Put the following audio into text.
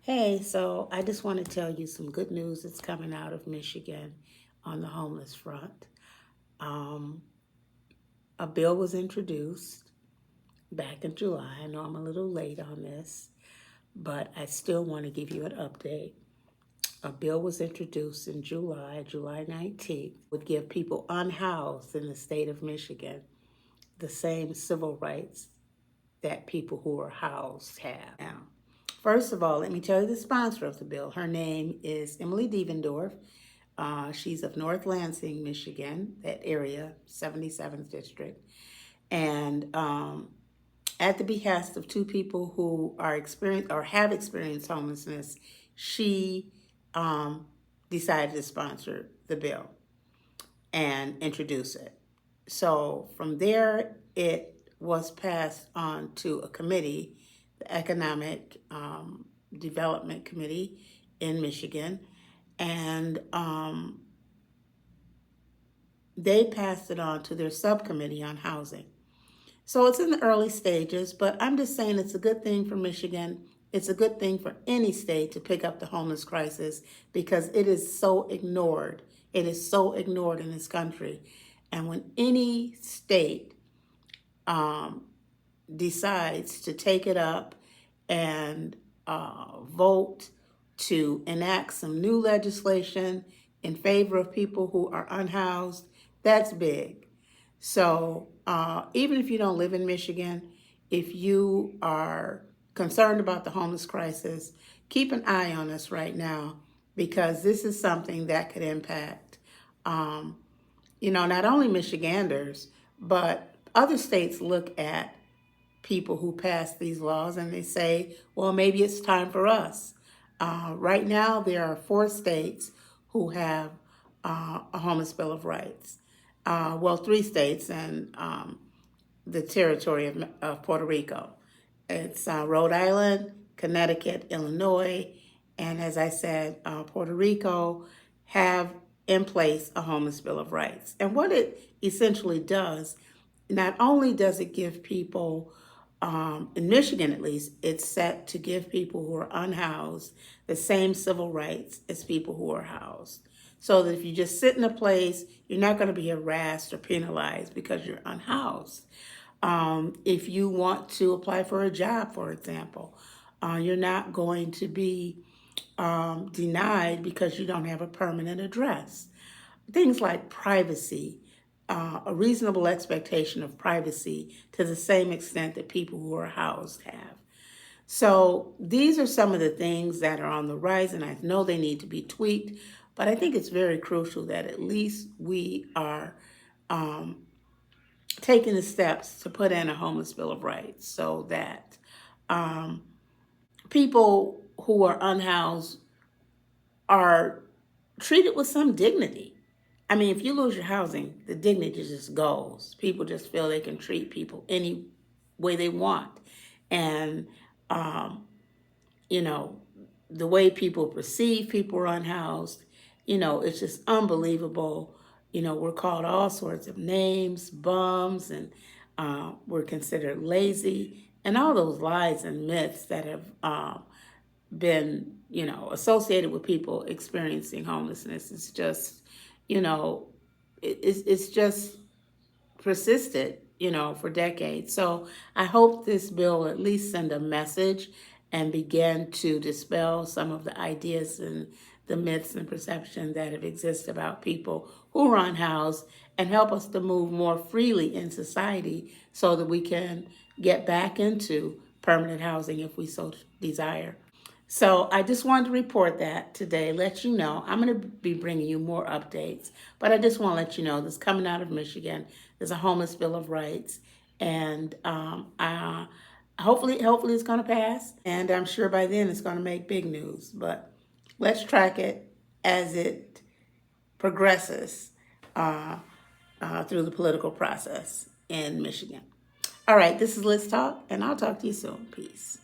Hey, so I just want to tell you some good news that's coming out of Michigan on the homeless front. Um, a bill was introduced back in July. I know I'm a little late on this, but I still want to give you an update. A bill was introduced in July 19th, would give people unhoused in the state of Michigan the same civil rights that people who are housed have. Now, first of all, let me tell you the sponsor of the bill. Her name is Emily Devendorf. She's of North Lansing, Michigan, that area, 77th District. And at the behest of two people who are experienced or have experienced homelessness, she decided to sponsor the bill and introduce it. So from there, it was passed on to a committee, the Economic Development Committee in Michigan, and they passed it on to their subcommittee on housing. So it's in the early stages, but I'm just saying it's a good thing for Michigan. It's a good thing for any state to pick up the homeless crisis because it is so ignored. It is so ignored in this country. And when any state decides to take it up and vote to enact some new legislation in favor of people who are unhoused, that's big. So even if you don't live in Michigan, if you are concerned about the homeless crisis, keep an eye on us right now because this is something that could impact, not only Michiganders, but other states look at people who pass these laws and they say, well, maybe it's time for us. Right now, there are 4 states who have a homeless bill of rights. 3 states and the territory of Puerto Rico. It's Rhode Island, Connecticut, Illinois, and as I said, Puerto Rico have in place a homeless bill of rights. And what it essentially does, not only does it give people, in Michigan at least, it's set to give people who are unhoused the same civil rights as people who are housed. So that if you just sit in a place, you're not going to be harassed or penalized because you're unhoused. If you want to apply for a job, for example, you're not going to be denied because you don't have a permanent address. Things like privacy, a reasonable expectation of privacy to the same extent that people who are housed have. So these are some of the things that are on the rise, and I know they need to be tweaked, but I think it's very crucial that at least we are taking the steps to put in a homeless bill of rights so that people who are unhoused are treated with some dignity. I mean, if you lose your housing, the dignity just goes. People just feel they can treat people any way they want. And, you know, the way people perceive people are unhoused, it's just unbelievable. We're called all sorts of names, bums, and we're considered lazy, and all those lies and myths that have been, associated with people experiencing homelessness. It's just, it's just persisted, for decades. So I hope this bill at least send a message and begin to dispel some of the ideas and the myths and perception that have existed about people who are unhoused and help us to move more freely in society so that we can get back into permanent housing if we so desire. So I just wanted to report that today, let you know. I'm going to be bringing you more updates, but I just want to let you know this coming out of Michigan. There's a homeless bill of rights, and hopefully it's going to pass, and I'm sure by then it's going to make big news. But let's track it as it progresses through the political process in Michigan. All right, this is Let's Talk, and I'll talk to you soon. Peace.